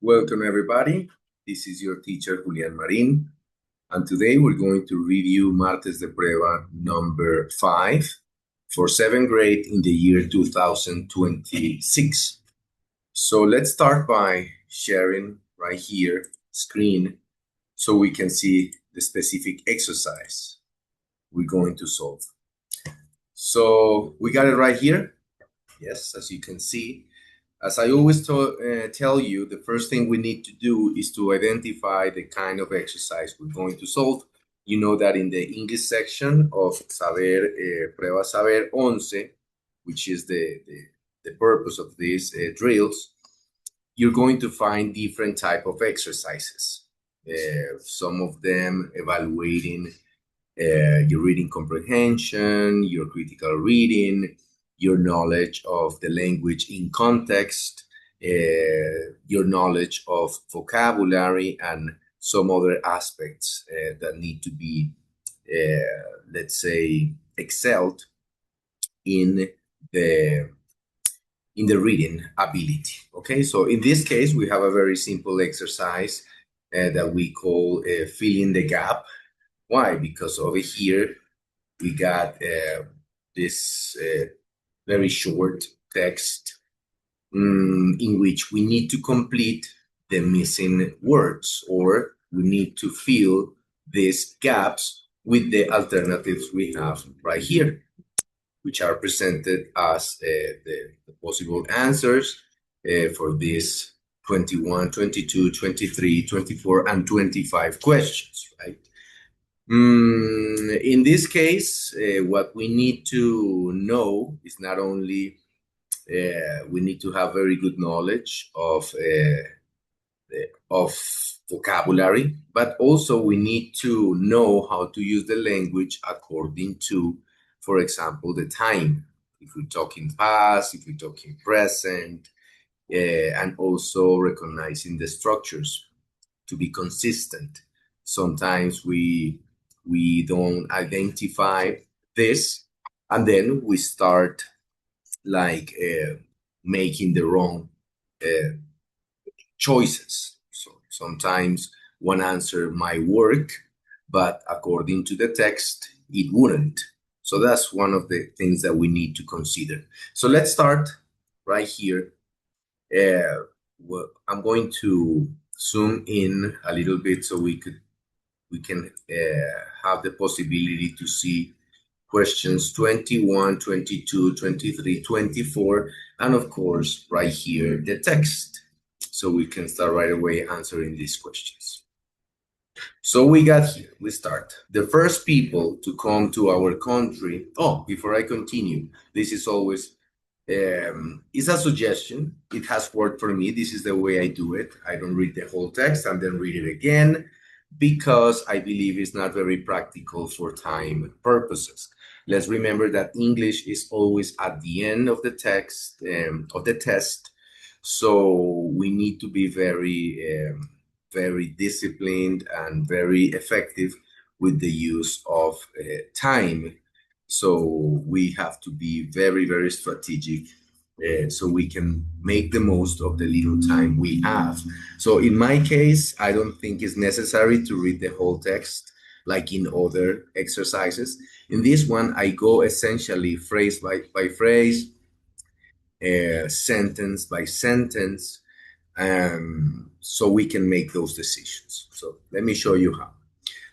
Welcome everybody. This is your teacher Julian Marin, and today we're going to review Martes de Prueba number 5 for 7th grade in the year 2026. So let's start by sharing right here screen so we can see the specific exercise we're going to solve. So we got it right here. Yes, as you can see. As I always tell you, the first thing we need to do is to identify the kind of exercise we're going to solve. You know that in the English section of Saber, Prueba Saber 11, which is the purpose of these drills, you're going to find different type of exercises. Some of them evaluating your reading comprehension, your critical reading, your knowledge of the language in context, your knowledge of vocabulary, and some other aspects that need to be, let's say, excelled in the reading ability. Okay, so in this case, we have a very simple exercise that we call filling the gap. Why? Because over here, we got this very short text in which we need to complete the missing words, or we need to fill these gaps with the alternatives we have right here, which are presented as the possible answers for these 21, 22, 23, 24, and 25 questions, right? In this case, what we need to know is not only we need to have very good knowledge of vocabulary, but also we need to know how to use the language according to, for example, the time. If we're talking past, if we're talking present, and also recognizing the structures to be consistent. Sometimes we don't identify this, and then we start like making the wrong choices. So sometimes one answer might work, but according to the text, it wouldn't. So that's one of the things that we need to consider. So let's start right here. Well, I'm going to zoom in a little bit so we can have the possibility to see questions 21, 22, 23, 24, and of course, right here, the text. So we can start right away answering these questions. So we got here, we start. The first people to come to our country. Oh, before I continue, this is always, it's a suggestion. It has worked for me. This is the way I do it. I don't read the whole text and then read it again, because I believe it's not very practical for time purposes. Let's remember that English is always at the end of the text, of the test. So we need to be very disciplined and very effective with the use of time. So we have to be very strategic so we can make the most of the little time we have. So in my case, I don't think it's necessary to read the whole text like in other exercises. In this one, I go essentially phrase by phrase, sentence by sentence, so we can make those decisions. So let me show you how.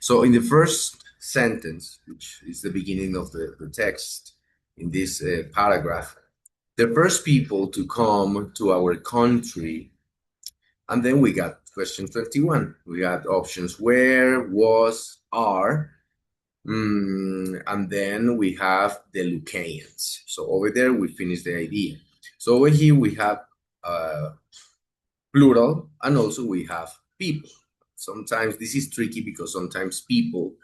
So in the first sentence, which is the beginning of the text in this paragraph, the first people to come to our country, and then we got question 21. We got options where, was, are, and then we have the Lucanians. So over there, we finish the idea. So over here, we have plural, and also we have people. Sometimes this is tricky because sometimes people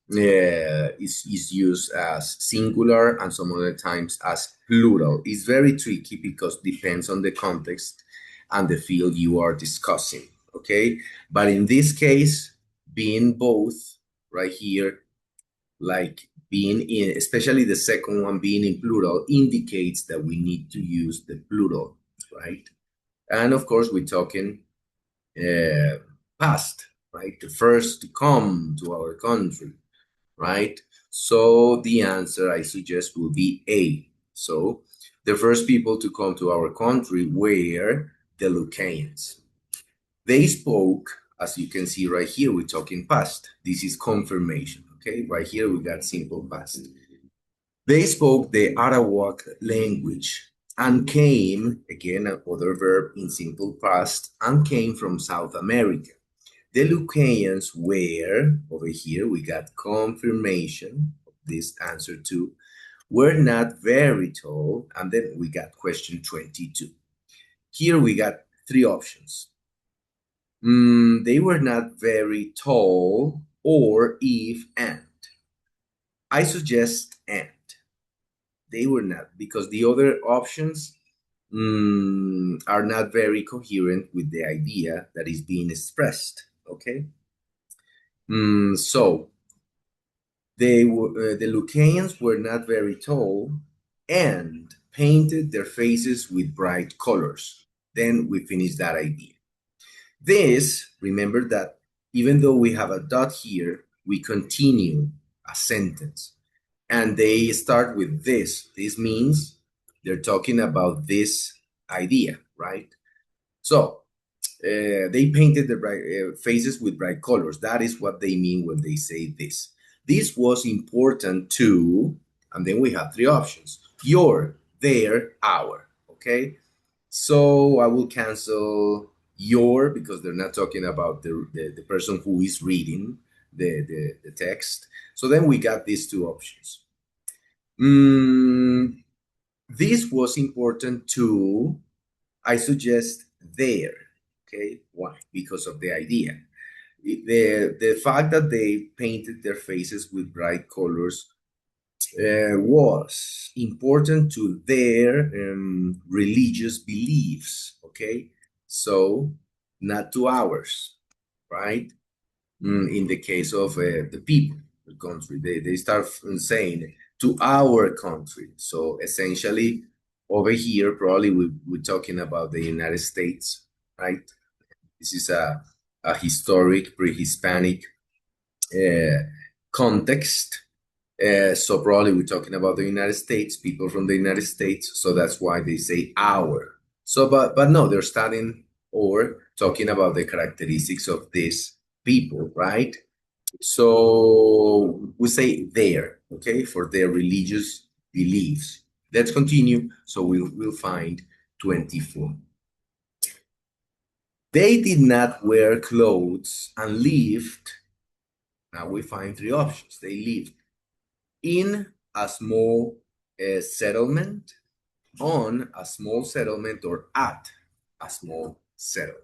is used as singular and some other times as plural. It's very tricky because it depends on the context and the field you are discussing, okay? But in this case, being both right here, like being in, especially the second one being in plural, indicates that we need to use the plural, right? And of course, we're talking past, right? The first to come to our country, right? So the answer I suggest will be A. So the first people to come to our country were the Lucanians. They spoke, as you can see right here, we're talking past. This is confirmation, okay? Right here we got simple past. They spoke the Arawak language and came, again, another verb in simple past, and came from South America. The Lucanians were, over here, we got confirmation of this answer too, were not very tall, and then we got question 22. Here we got three options. They were not very tall, or if and. I suggest and. They were not, because the other options are not very coherent with the idea that is being expressed, okay? So the Lucanians were not very tall and painted their faces with bright colors. Then we finish that idea. This, remember that even though we have a dot here, we continue a sentence. And they start with this. This means they're talking about this idea, right? So they painted the bright, faces with bright colors. That is what they mean when they say this. This was important to, and then we have three options: your, their, our. Okay, so I will cancel your because they're not talking about the person who is reading the text. So then we got these two options. This was important to, I suggest there. Okay, why? Because of the idea. The fact that they painted their faces with bright colors was important to their religious beliefs. Okay, so not to ours, right? In the case of the people, the country, they start saying to our country. So essentially, over here, probably we're talking about the United States, right? This is a historic pre-Hispanic context. So probably we're talking about the United States, people from the United States. So that's why they say our. So, but no, they're studying or talking about the characteristics of these people, right? So we say there, okay, for their religious beliefs. Let's continue. So we'll find 24. They did not wear clothes and lived. Now we find three options. They lived in a small settlement, on a small settlement, or at a small settlement.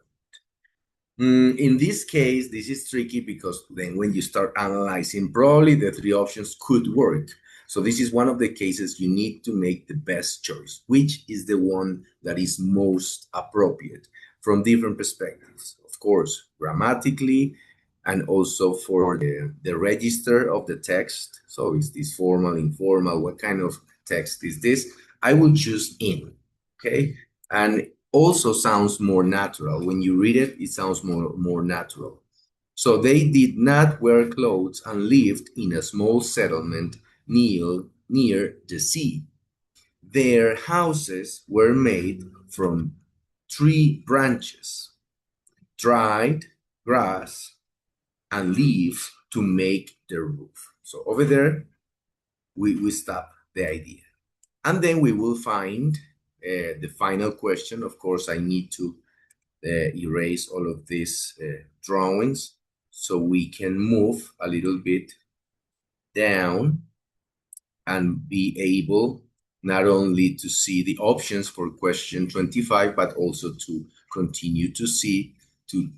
In this case, this is tricky because then when you start analyzing, probably the three options could work. So this is one of the cases you need to make the best choice, which is the one that is most appropriate from different perspectives. Of course, grammatically, and also for the register of the text. So is this formal, informal? What kind of text is this? I will choose in, okay? And also sounds more natural. When you read it, it sounds more natural. So they did not wear clothes and lived in a small settlement near the sea. Their houses were made from tree branches, dried grass, and leaf to make the roof. So over there, we stop the idea. And then we will find the final question. Of course, I need to erase all of these drawings so we can move a little bit down and be able not only to see the options for question 25, but also to continue to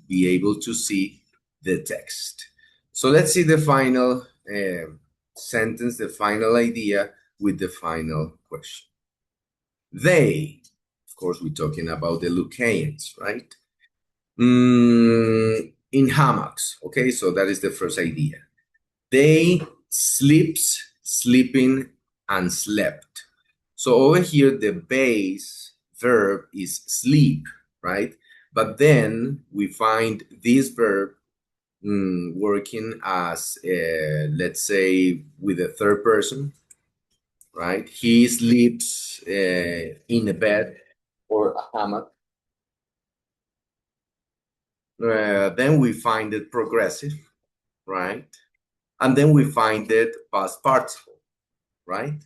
be able to see the text. So let's see the final sentence, the final idea with the final question. They, of course, we're talking about the Lucanians, right? In hammocks, okay? So that is the first idea. They sleeps, sleeping, and slept. So over here, the base verb is sleep, right? But then we find this verb working as, let's say, with a third person, right? He sleeps in a bed or a hammock. Then we find it progressive, right? And then we find it past participle, right?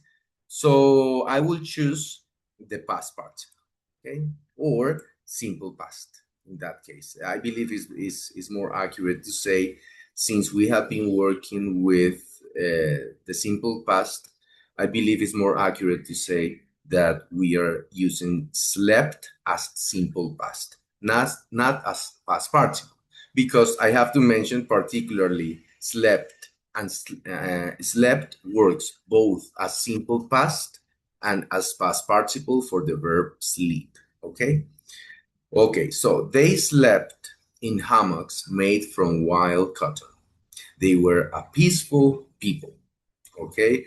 So I will choose the past participle, okay? Or simple past in that case. I believe is more accurate to say, since we have been working with the simple past, I believe it's more accurate to say that we are using slept as simple past, not as past participle, because I have to mention particularly slept, and slept works both as simple past and as past participle for the verb sleep. Okay? Okay, so they slept in hammocks made from wild cotton. They were a peaceful people. Okay?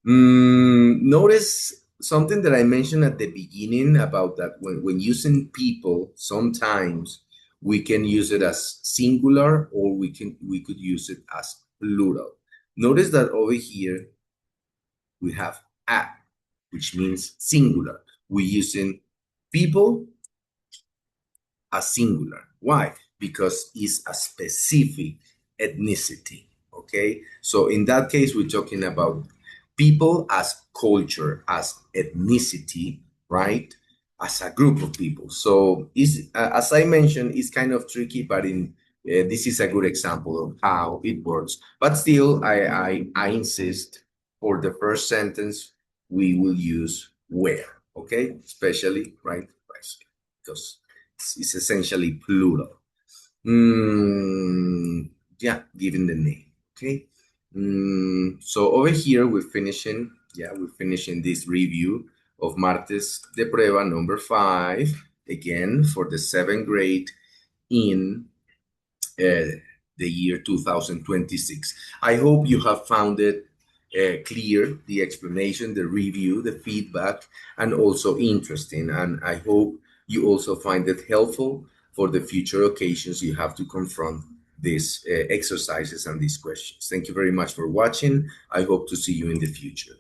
Notice something that I mentioned at the beginning about that when using people, sometimes we can use it as singular or we could use it as plural. Notice that over here we have a, which means singular. We're using people as singular. Why? Because it's a specific ethnicity. Okay. So in that case, we're talking about people as culture, as ethnicity, right? As a group of people. So is as I mentioned, it's kind of tricky, but in this is a good example of how it works. But still, I insist for the first sentence we will use where. Okay, especially right, because it's essentially plural. Yeah, given the name. Okay. So over here we're finishing this review of Martes de Prueba number 5, again for the 7th grade in the year 2026. I hope you have found it clear, the explanation, the review, the feedback, and also interesting. And I hope you also find it helpful for the future occasions you have to confront these exercises and these questions. Thank you very much for watching. I hope to see you in the future.